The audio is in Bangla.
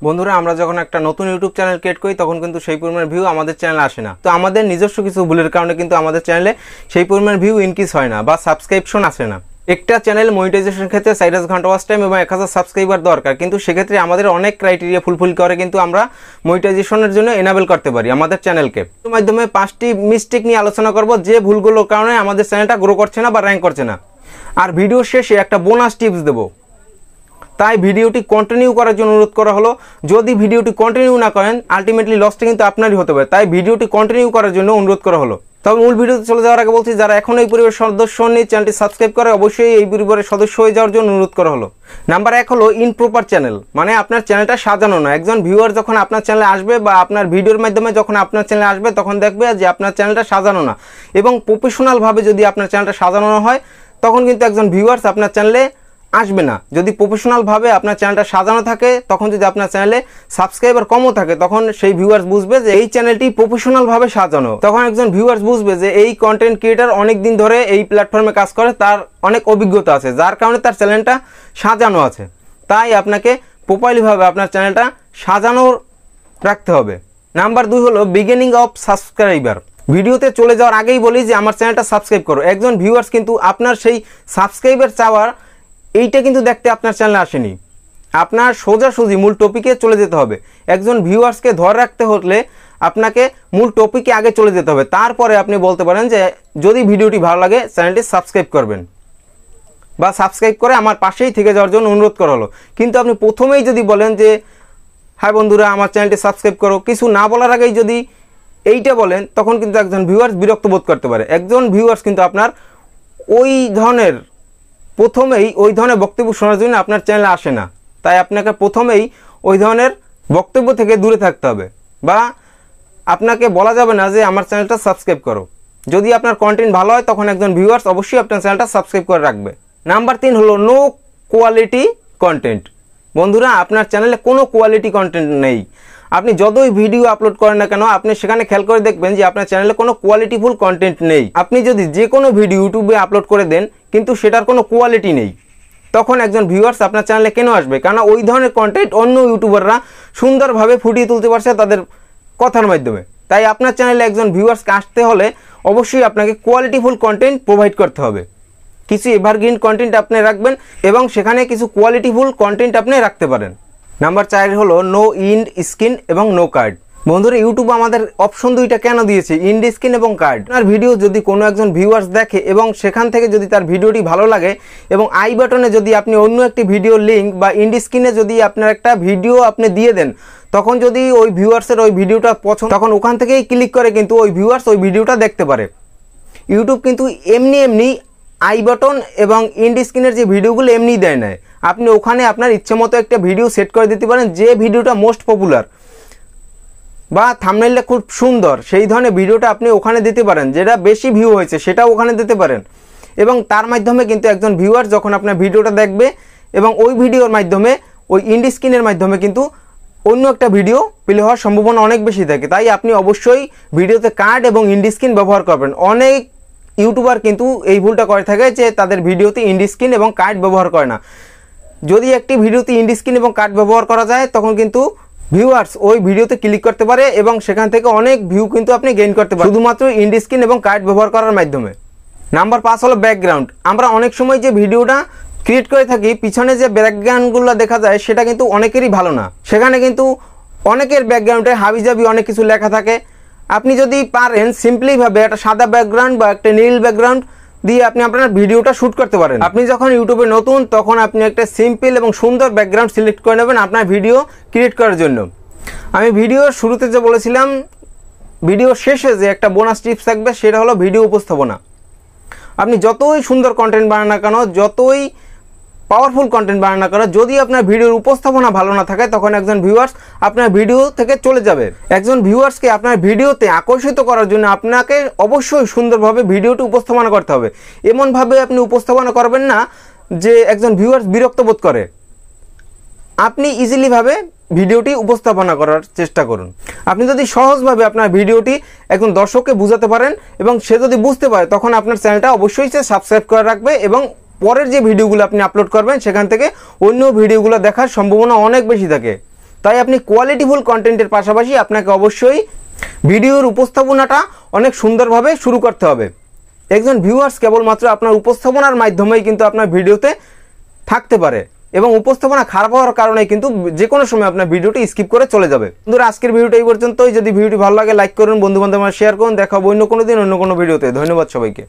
বন্ধুরা আমরা যখন একটা নতুন ইউটিউব চ্যানেল ক্রিয়েট করি তখন কিন্তু সেই পরিমাণ ভিউ আমাদের চ্যানেলে আসে না। তো আমাদের নিজস্ব কিছু ভুলের কারণে কিন্তু আমাদের চ্যানেলে সেই পরিমাণ ভিউ ইনক্রিজ হয় না বা সাবস্ক্রিপশন আসে না। একটা চ্যানেল মনিটাইজেশন ক্ষেত্রে 40 ঘন্টা ওয়াচ টাইম এবং 1000 সাবস্ক্রাইবার দরকার, কিন্তু সেক্ষেত্রে আমাদের অনেক ক্রাইটেরিয়া ফুলফিল করে কিন্তু আমরা মনিটাইজেশনের জন্য এনাবেল করতে পারি আমাদের চ্যানেলকে। এর মাধ্যমে 5টি মিস্টেক নিয়ে আলোচনা করব যে ভুলগুলোর কারণে আমাদের চ্যানেলটা গ্রো করছে না বা র্যাঙ্ক করছে না। আর ভিডিও শেষে একটা বোনাস টিপস দেবো, তাই ভিডিওটি কন্টিনিউ করার জন্য অনুরোধ করা হলো। যদি ভিডিওটি কন্টিনিউ না করেন আলটিমেটলি লসটা কিন্তু আপনারই হতে পারে, তাই ভিডিওটি কন্টিনিউ করার জন্য অনুরোধ করা হলো। তবে মূল ভিডিওতে চলে যাওয়ার আগে বলছি, যারা এখন এই পরিবারের সদস্য নেই চ্যানেলটি সাবস্ক্রাইব করে অবশ্যই এই পরিবারের সদস্য হয়ে যাওয়ার জন্য অনুরোধ করা হলো। নাম্বার 1 হলো ইনপ্রপার চ্যানেল, মানে আপনার চ্যানেলটা সাজানো না। একজন ভিউয়ার যখন আপনার চ্যানেলে আসবে বা আপনার ভিডিওর মাধ্যমে যখন আপনার চ্যানেলে আসবে তখন দেখবে যে আপনার চ্যানেলটা সাজানো না, এবং প্রফেশনালভাবে যদি আপনার চ্যানেলটা সাজানো না হয় তখন কিন্তু একজন ভিউয়ার্স আপনার চ্যানেলে আসবে না। যদি প্রফেশনালভাবে আপনার চ্যানেলটা সাজানো থাকে, তখন যদি আপনার চ্যানেলে সাবস্ক্রাইবার কমও থাকে তখন সেই ভিউয়ার্স বুঝবে যে এই চ্যানেলটি প্রফেশনালভাবে সাজানো। তখন একজন ভিউয়ার্স বুঝবে যে এই কন্টেন্ট ক্রিয়েটার অনেক দিন ধরে এই প্ল্যাটফর্মে কাজ করে, তার অনেক অভিজ্ঞতা আছে, যার কারণে তার চ্যানেলটা সাজানো আছে। তাই আপনাকে প্রপারলিভাবে আপনার চ্যানেলটা সাজানো রাখতে হবে। নাম্বার 2 হলো বিগিনিং অফ সাবস্ক্রাইবার। ভিডিওতে চলে যাওয়ার আগেই বলি যে আমার চ্যানেলটা সাবস্ক্রাইব করো। একজন ভিউয়ার্স কিন্তু আপনার সেই সাবস্ক্রাইবার চাওয়ার এইটা কিন্তু দেখতে আপনার চ্যানেলে আসেনি। আপনার সোজাসুজি মূল টপিকে চলে যেতে হবে। একজন ভিউয়ার্সকে ধরে রাখতে হলে আপনাকে মূল টপিকে আগে চলে যেতে হবে, তারপরে আপনি বলতে পারেন যে যদি ভিডিওটি ভালো লাগে চ্যানেলটি সাবস্ক্রাইব করবেন বা সাবস্ক্রাইব করে আমার পাশেই থেকে যাওয়ার জন্য অনুরোধ করা হলো। কিন্তু আপনি প্রথমেই যদি বলেন যে হ্যাঁ বন্ধুরা আমার চ্যানেলটি সাবস্ক্রাইব করো, কিছু না বলার আগেই যদি এইটা বলেন তখন কিন্তু একজন ভিউয়ার্স বিরক্ত বোধ করতে পারে। একজন ভিউয়ার্স কিন্তু আপনার ওই ধরনের বক্তব্য শোনার জন্য আপনার চ্যানেলে আসে না। তাই আপনাকে প্রথমেই ওই ধরনের বক্তব্য থেকে দূরে থাকতে হবে, বা আপনাকে বলা যাবে না যে আমার চ্যানেলটা সাবস্ক্রাইব করো। যদি আপনার কন্টেন্ট ভালো হয় তখন একজন ভিউয়ার্স অবশ্যই আপনার চ্যানেলটা সাবস্ক্রাইব করে রাখবে। নাম্বার 3 হলো নো কোয়ালিটি কন্টেন্ট। বন্ধুরা আপনার চ্যানেলে কোনো কোয়ালিটি কন্টেন্ট নেই। আপনি যতই ভিডিও আপলোড করেন না কেন আপনি সেখানে খেয়াল করে দেখবেন যে আপনার চ্যানেলে কোনো কোয়ালিটিফুল কন্টেন্ট নেই। আপনি যদি যে কোনো ভিডিও ইউটিউবে আপলোড করে দেন কিন্তু সেটার কোনো কোয়ালিটি নেই, তখন একজন ভিউয়ার্স আপনার চ্যানেলে কেন আসবে? কারণ ওই ধরনের কন্টেন্ট অন্য ইউটিউবাররা সুন্দরভাবে ফুটিয়ে তুলতে পারছে তাদের কথার মাধ্যমে। তাই আপনার চ্যানেলে একজন ভিউয়ার্সকে আসতে হলে অবশ্যই আপনাকে কোয়ালিটিফুল কন্টেন্ট প্রোভাইড করতে হবে। কিছু এভারগ্রিন কন্টেন্ট আপনি রাখবেন এবং সেখানে কিছু কোয়ালিটিফুল কন্টেন্ট আপনি রাখতে পারেন। নাম্বার 4 হলো নো ইন্ড স্ক্রিন এবং নো কার্ড। বন্ধুরা ইউটিউব আমাদের অপশন দুইটা কেন দিয়েছে, ইন্ড স্ক্রিন এবং কার্ড। আপনার ভিডিও যদি কোনো একজন ভিউয়ার্স দেখে এবং সেখান থেকে যদি তার ভিডিওটি ভালো লাগে এবং আই বাটনে যদি আপনি অন্য একটি ভিডিও লিঙ্ক বা ইন্ড স্ক্রিনে যদি আপনার একটা ভিডিও আপনি দিয়ে দেন, তখন যদি ওই ভিউয়ার্সের ওই ভিডিওটা পছন্দ, তখন ওখান থেকেই ক্লিক করে কিন্তু ওই ভিউয়ার্স ওই ভিডিওটা দেখতে পারে। ইউটিউব কিন্তু এমনি আই বাটন এবং ইন্ড স্ক্রিনের যে ভিডিওগুলো এমনি দেয় না। আপনি ওখানে আপনার ইচ্ছে মতো একটা ভিডিও সেট করে দিতে পারেন, যে ভিডিওটা মোস্ট পপুলার বা থাম্বনেইলটা খুব সুন্দর সেই ধরনের ভিডিওটা আপনি ওখানে দিতে পারেন, যেটা বেশি ভিউ হয়েছে সেটাও ওখানে দিতে পারেন। এবং তার মাধ্যমে কিন্তু একজন ভিউয়ার যখন আপনার ভিডিওটা দেখবে এবং ওই ভিডিওর মাধ্যমে ওই ইন্ড স্ক্রিনের মাধ্যমে কিন্তু অন্য একটা ভিডিও প্লে হওয়ার সম্ভাবনা অনেক বেশি থাকে। তাই আপনি অবশ্যই ভিডিওতে কার্ড এবং ইন্ড স্ক্রিন ব্যবহার করবেন। অনেক ইউটিউবার কিন্তু এই ভুলটা করে থাকে যে তাদের ভিডিওতে ইন্ড স্ক্রিন এবং কার্ড ব্যবহার করে না। যদি একটি ভিডিওতে ইন্ড স্ক্রিন এবং কার্ড ব্যবহার করা যায় তখন কিন্তু ভিউয়ার্স ওই ভিডিওতে ক্লিক করতে পারে এবং সেখান থেকে অনেক ভিউ কিন্তু আপনি গেইন করতে পারেন শুধুমাত্র ইন্ড স্ক্রিন এবং কার্ড ব্যবহার করার মাধ্যমে। নাম্বার 5 হলো ব্যাকগ্রাউন্ড। আমরা অনেক সময় যে ভিডিওটা ক্রিয়েট করে থাকি পিছনে যে ব্যাকগ্রাউন্ডগুলো দেখা যায় সেটা কিন্তু অনেকেরই ভালো না। সেখানে কিন্তু অনেকের ব্যাকগ্রাউন্ডে হাবিজাবি অনেক কিছু লেখা থাকে। আপনি যদি পারেন সিম্পলিভাবে একটা সাদা ব্যাকগ্রাউন্ড বা একটা নীল ব্যাকগ্রাউন্ড দিয়ে আপনি আপনার ভিডিওটা শ্যুট করতে পারেন। আপনি যখন ইউটিউবে নতুন তখন আপনি একটা সিম্পল এবং সুন্দর ব্যাকগ্রাউন্ড সিলেক্ট করে নেবেন আপনার ভিডিও ক্রিয়েট করার জন্য। আমি ভিডিওর শুরুতে যে বলেছিলাম ভিডিও শেষে যে একটা বোনাস টিপস থাকবে সেটা হলো ভিডিও উপস্থাপনা। আপনি যতই সুন্দর কন্টেন্ট বানান না কেন, যতই পাওয়ারফুল কন্টেন্ট বানান না কেন, যদি আপনার ভিডিওর উপস্থাপনা ভালো না থাকে তখন একজন ভিউয়ার্স আপনার ভিডিও থেকে চলে যাবে। একজন ভিউয়ার্সকে আপনার ভিডিওতে আকর্ষিত করার জন্য আপনাকে অবশ্যই সুন্দরভাবে ভিডিওটি উপস্থাপনা করতে হবে। এমনভাবে আপনি উপস্থাপনা করবেন না যে একজন ভিউয়ার্স বিরক্ত বোধ করে। আপনি ইজিলিভাবে ভিডিওটি উপস্থাপনা করার চেষ্টা করুন। আপনি যদি সহজভাবে আপনার ভিডিওটি একজন দর্শককে বুঝাতে পারেন এবং সে যদি বুঝতে পারে তখন আপনার চ্যানেলটা অবশ্যই সে সাবস্ক্রাইব করে রাখবে এবং পরের যে ভিডিওগুলো আপনি আপলোড করবেন সেখান থেকে অন্য ভিডিওগুলো দেখার সম্ভাবনা অনেক বেশি থাকে। তাই আপনি কোয়ালিটিফুল কন্টেন্টের পাশাপাশি আপনাকে অবশ্যই ভিডিওর উপস্থাপনাটা অনেক সুন্দরভাবে শুরু করতে হবে। একজন ভিউয়ার্স কেবলমাত্র আপনার উপস্থাপনার মাধ্যমেই কিন্তু আপনার ভিডিওতে থাকতে পারে এবং উপস্থাপনা খারাপ হওয়ার কারণে কিন্তু যে কোনো সময় আপনার ভিডিওটি স্কিপ করে চলে যাবে। বন্ধুরা, আজকের ভিডিওটা এই পর্যন্তই। যদি ভিডিওটি ভালো লাগে লাইক করুন, বন্ধু বান্ধব শেয়ার করুন। দেখা হবে অন্য কোনো দিন অন্য কোনো ভিডিওতে। ধন্যবাদ সবাইকে।